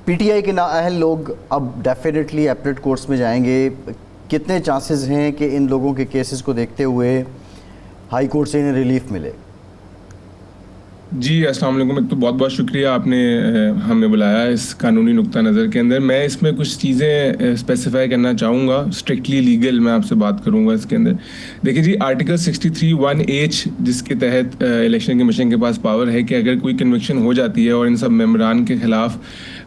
PTI के नाअहल लोग अब डेफिनेटली एपलेट कोर्ट्स में जाएंगे। कितने चांसेस हैं कि इन लोगों के केसेस को देखते हुए हाई कोर्ट से इन्हें रिलीफ मिले? जी अस्सलाम वालेकुम। एक तो बहुत बहुत शुक्रिया आपने हमें बुलाया इस कानूनी नुक्ता नज़र के अंदर। मैं इसमें कुछ चीज़ें स्पेसिफाई करना चाहूँगा, स्ट्रिक्टली लीगल मैं आपसे बात करूँगा इसके अंदर। देखिए जी, आर्टिकल 63(1)H जिसके तहत इलेक्शन कमीशन के पास पावर है कि अगर कोई कन्विक्शन हो जाती है और इन सब मेंबरान के खिलाफ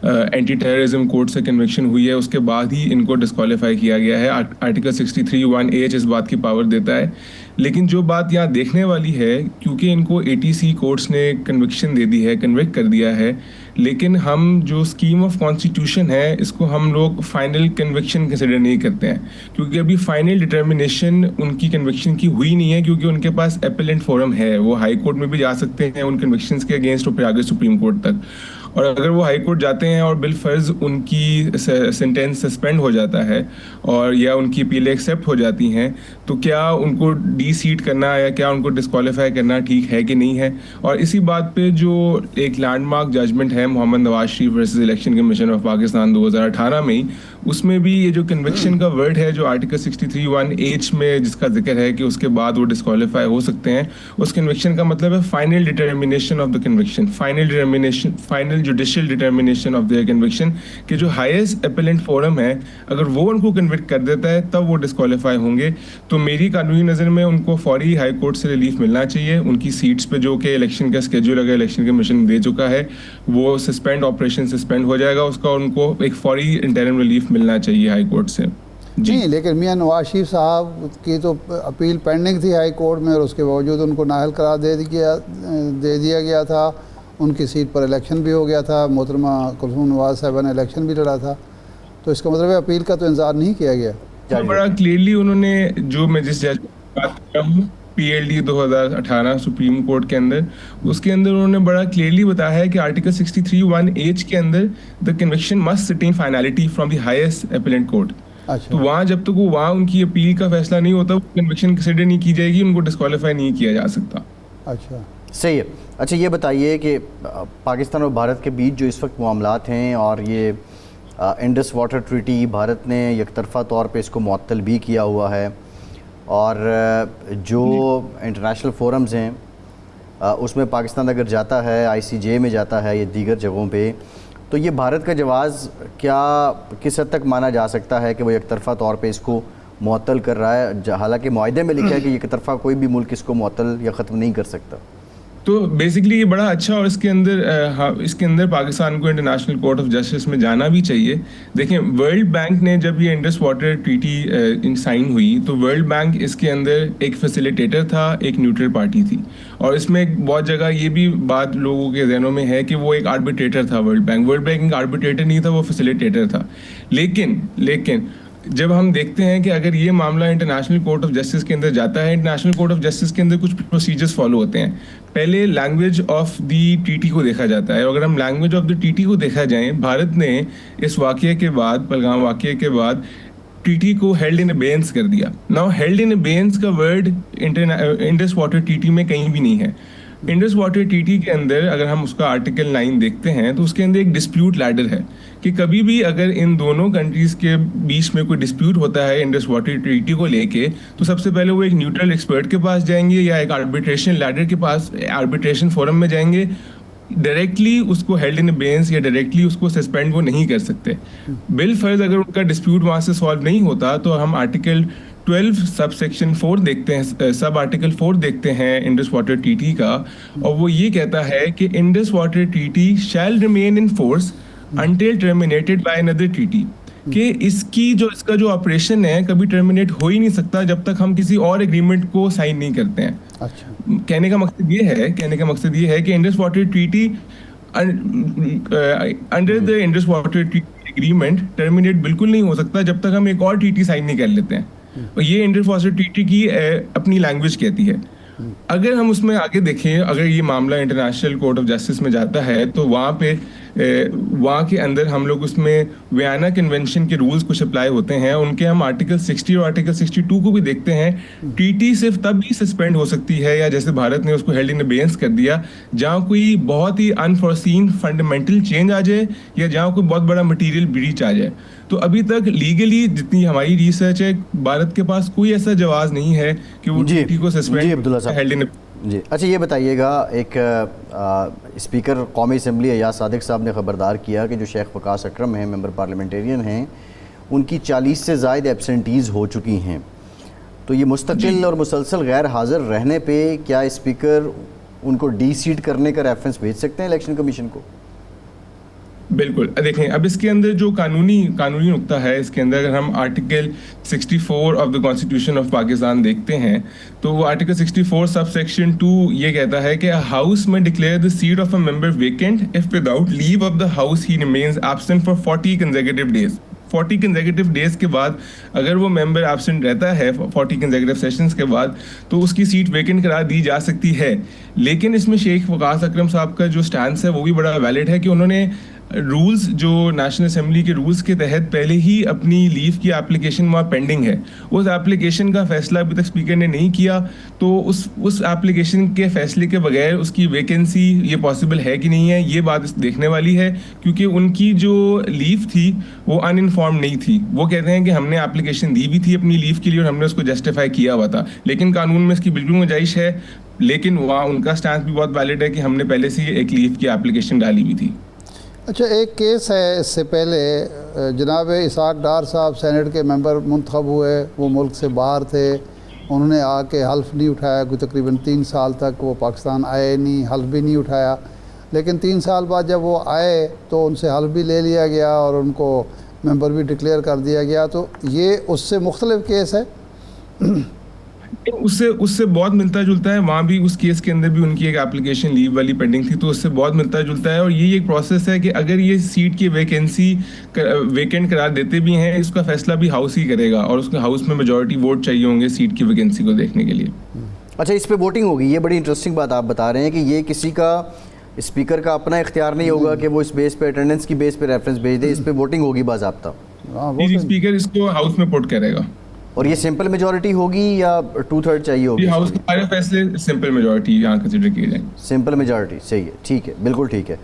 एंटी टेररिज्म कोर्ट से कन्विक्शन हुई है, उसके बाद ही इनको डिस्क्वालीफाई किया गया है। आर्टिकल 63(1)H इस बात की पावर देता है। लेकिन जो बात यहाँ देखने वाली है, क्योंकि इनको ATC कोर्ट्स ने कन्विक्शन दे दी है, कन्विक्ट कर दिया है, लेकिन हम जो स्कीम ऑफ कॉन्स्टिट्यूशन है इसको हम लोग फाइनल कन्विक्शन कंसिडर नहीं करते हैं, क्योंकि अभी फाइनल डिटर्मिनेशन उनकी कन्विक्शन की हुई नहीं है, क्योंकि उनके पास एपेलेंट फोरम है। वो हाई कोर्ट में भी जा सकते हैं उन कन्विक्शंस के अगेंस्ट और फिर आगे सुप्रीम कोर्ट तक। और अगर वो हाई कोर्ट जाते हैं और बिलफर्ज उनकी सेंटेंस सस्पेंड हो जाता है और या उनकी अपीलें एक्सेप्ट हो जाती हैं, तो क्या उनको डी-सीट करना या क्या उनको डिस्क्वालीफाई करना ठीक है कि नहीं है? और इसी बात पे जो एक लैंडमार्क जजमेंट है Mohammad Nawaz Sharif versus election commission of Pakistan 2018 में ही, उसमें भी ये जो कन्विक्शन का वर्ड है जो आर्टिकल 63(1)H में जिसका जिक्र है कि उसके बाद वो डिस्क्वालीफाई हो सकते हैं, उस कन्विक्शन का मतलब है final determination of the conviction, final judicial determination of the conviction, कि जो हाईएस्ट एपेलेंट फोरम है अगर वो उनको कन्विक्ट कर देता है तब वो डिस्क्वालीफाई होंगे। तो मेरी कानूनी नज़र में उनको फौरी हाई कोर्ट से रिलीफ मिलना चाहिए। उनकी सीट्स पे जो कि इलेक्शन का स्केड्यूल अगर इलेक्शन कमीशन दे चुका है वो सस्पेंड ऑपरेशन सस्पेंड हो जाएगा उसका, उनको एक फौरी इंटरिम रिलीफ मिलना चाहिए हाई कोर्ट से। जी नहीं, लेकिन मियां नवाज शरीफ साहब की तो अपील पेंडिंग थी हाई कोर्ट में और उसके बावजूद उनको नाअहल करार दे दिया गया था। उनकी सीट पर इलेक्शन भी हो गया था, मोहतरमा कुलसूम नवाज साहबा ने इलेक्शन भी लड़ा था। तो इसका मतलब है अपील का तो इंतजार नहीं किया गया। तो बड़ा क्लियरली उन्होंने, जो मैं जिस जज बात कर रहा हूँ PLD 2018 सुप्रीम कोर्ट के अंदर, उसके अंदर उन्होंने बड़ा क्लियरली बताया है कि आर्टिकल 63(1)H के अंदर the conviction must attain finality from the highest appellant court. अच्छा, तो वहाँ जब तक वो वहाँ उनकी अपील का फैसला नहीं होता, कन्विक्शन कंसिडर नहीं की जाएगी, उनको डिस्क्वालीफाई नहीं किया जा सकता। अच्छा, सही है। अच्छा, ये बताइए कि पाकिस्तान और भारत के बीच जो इस वक्त मामलात हैं और ये इंडस वाटर ट्रीटी भारत ने एकतरफ़ा तौर पे इसको मुअत्तल भी किया हुआ है, और जो इंटरनेशनल फोरम्स हैं उसमें पाकिस्तान अगर जाता है, ICJ में जाता है या दीगर जगहों पे, तो ये भारत का जवाज़ क्या किस हद तक माना जा सकता है कि वो एकतरफ़ा तौर पे इसको मुअत्तल कर रहा है, हालांकि मुआहदे में लिखा है कि एकतरफ़ा कोई भी मुल्क इसको मुअत्तल या ख़त्म नहीं कर सकता? तो बेसिकली ये बड़ा अच्छा, और इसके अंदर पाकिस्तान को इंटरनेशनल कोर्ट ऑफ जस्टिस में जाना भी चाहिए। देखें, वर्ल्ड बैंक ने जब ये इंडस वाटर ट्रीटी साइन हुई तो वर्ल्ड बैंक इसके अंदर एक फैसिलिटेटर था, एक न्यूट्रल पार्टी थी, और इसमें बहुत जगह ये भी बात लोगों के जहनों में है कि वो एक आर्बिट्रेटर था। वर्ल्ड बैंक एक आर्बिट्रेटर नहीं था, वो फैसिलिटेटर था। लेकिन जब हम देखते हैं कि अगर ये मामला इंटरनेशनल कोर्ट ऑफ जस्टिस के अंदर जाता है, इंटरनेशनल कोर्ट ऑफ जस्टिस के अंदर कुछ प्रोसीजर्स फॉलो होते हैं। पहले लैंग्वेज ऑफ द ट्रीटी को देखा जाता है, और अगर हम लैंग्वेज ऑफ द ट्रीटी को देखा जाए, भारत ने इस वाक़ये के बाद, पहलगाम वाक़ये के बाद, ट्रीटी को हेल्ड इन अबेयंस कर दिया। नाउ हेल्ड इन अबेयंस का वर्ड इंडस वाटर ट्रीटी में कहीं भी नहीं है। इंडस वाटर ट्रीटी के अंदर अगर हम उसका आर्टिकल 9 देखते हैं तो उसके अंदर एक डिस्प्यूट लैडर है कि कभी भी अगर इन दोनों कंट्रीज़ के बीच में कोई डिस्प्यूट होता है इंडस वाटर ट्रीटी को लेके, तो सबसे पहले वो एक न्यूट्रल एक्सपर्ट के पास जाएंगे या एक आर्बिट्रेशन लैडर के पास, आर्बिट्रेशन फोरम में जाएंगे। डायरेक्टली उसको हेल्ड इन अबेयंस या डायरेक्टली उसको सस्पेंड वो नहीं कर सकते। बिल फर्ज अगर उनका डिस्प्यूट वहाँ से सॉल्व नहीं होता तो हम आर्टिकल 12 सब सेक्शन 4 देखते हैं, सब आर्टिकल 4 देखते हैं इंडस वाटर ट्रीटी का, और वो ये कहता है कि Indus water treaty shall remain in force until terminated by another treaty, कि इसका जो ऑपरेशन है कभी टर्मिनेट हो ही नहीं सकता जब तक हम किसी और एग्रीमेंट को साइन नहीं करते हैं। अच्छा, कहने का मकसद ये है कि Indus water treaty under the Indus water treaty agreement terminate बिल्कुल नहीं हो सकता जब तक हम एक और ट्रीटी साइन नहीं कर लेते हैं। और ये इंडस वाटर ट्रीटी की अपनी लैंग्वेज कहती है। अगर हम उसमें आगे देखें, अगर ये मामला इंटरनेशनल कोर्ट ऑफ जस्टिस में जाता है तो वहाँ पे वहाँ के अंदर हम लोग उसमें वियना कन्वेंशन के रूल्स कुछ अप्लाई होते हैं, उनके हम आर्टिकल 60 और आर्टिकल 62 को भी देखते हैं। ट्रीटी सिर्फ तब भी सस्पेंड हो सकती है, या जैसे भारत ने उसको हेल्ड इन अबेयंस कर दिया, जहाँ कोई बहुत ही अनफोर्सीन फंडामेंटल चेंज आ जाए या जहाँ कोई बहुत बड़ा मटेरियल ब्रीच आ जाए। तो अभी तक लीगली जितनी हमारी रिसर्च है, भारत के पास कोई ऐसा जवाब नहीं है कि वो ट्रीटी को सस्पेंड हेल्ड इन। जी अच्छा, ये बताइएगा, एक स्पीकर कौमी असम्बली अयाज सादिक साहब ने ख़बरदार किया कि जो शेख वकास अकरम हैं, मेंबर पार्लियामेंटेरियन हैं, उनकी 40 से ज़ायद एब्सेंटीज़ हो चुकी हैं। तो ये मुस्तकिल और मुसलसल गैर हाज़िर रहने पे क्या स्पीकर उनको डी सीट करने का रेफरेंस भेज सकते हैं इलेक्शन कमीशन को? बिल्कुल, देखें अब इसके अंदर जो कानूनी नुक्ता है, इसके अंदर अगर हम article 64 of the constitution of Pakistan देखते हैं, तो वो आर्टिकल 64 सब सेक्शन 2 ये कहता है कि हाउस में declare the seat of a member vacant if without leave of the house he remains absent for 40 consecutive days. 40 consecutive days के बाद अगर वो मेंबर एब्सेंट रहता है 40 कंसेक्यूटिव सेशंस के बाद, तो उसकी सीट वेकेंट करार दी जा सकती है। लेकिन इसमें शेख वकास अकरम साहब का जो स्टैंस है वो भी बड़ा वैलिड है कि उन्होंने रूल्स जो नेशनल असेंबली के रूल्स के तहत पहले ही अपनी लीव की एप्लीकेशन वहाँ पेंडिंग है, उस एप्लीकेशन का फैसला अभी तक स्पीकर ने नहीं किया, तो उस एप्लीकेशन के फैसले के बगैर उसकी वैकेंसी ये पॉसिबल है कि नहीं है, ये बात देखने वाली है। क्योंकि उनकी जो लीव थी वो अनइन्फॉर्म नहीं थी। वो कहते हैं कि हमने एप्लीकेशन दी भी थी अपनी लीव के लिए और हमने उसको जस्टिफाई किया हुआ था, लेकिन कानून में इसकी बिल्कुल गुंजाइश है। लेकिन वहाँ उनका स्टैंस भी बहुत वैलिड है कि हमने पहले से ही एक लीव की एप्लीकेशन डाली हुई थी। अच्छा, एक केस है, इससे पहले जनाब इसाक डार साहब सेनेट के मेंबर मुंतखब हुए, वो मुल्क से बाहर थे, उन्होंने आके हल्फ नहीं उठाया, कोई तकरीबन 3 साल तक वो पाकिस्तान आए नहीं, हल्फ भी नहीं उठाया। लेकिन 3 साल बाद जब वो आए तो उनसे हल्फ भी ले लिया गया और उनको मेंबर भी डिक्लेयर कर दिया गया। तो ये उससे मुख्तलिफ केस है? उससे बहुत मिलता जुलता है। वहाँ भी उस केस के अंदर भी उनकी एक एप्लीकेशन लीव वाली पेंडिंग थी, तो उससे बहुत मिलता जुलता है। और ये एक प्रोसेस है कि अगर ये सीट की वैकेंसी वेकेंट करार देते भी हैं, इसका फैसला भी हाउस ही करेगा और उसके हाउस में मेजॉरिटी वोट चाहिए होंगे सीट की वैकेंसी को देखने के लिए। अच्छा, इस पे वोटिंग होगी, ये बड़ी इंटरेस्टिंग बात आप बता रहे हैं कि ये किसी का स्पीकर का अपना इख्तियार नहीं होगा कि वो इस बेस पे अटेंडेंस की बेस पे रेफरेंस भेज दे, इस पे वोटिंग होगी बाज़ाब्ता। स्पीकर इसको हाउस में पुट करेगा। और ये सिंपल मेजॉरिटी होगी या 2/3 चाहिए होगी? हाउस के सारे फैसले सिंपल मेजॉरिटी यहाँ कंसिडर किए जाएंगे। सिंपल मेजॉरिटी सही है, ठीक है, बिल्कुल ठीक है।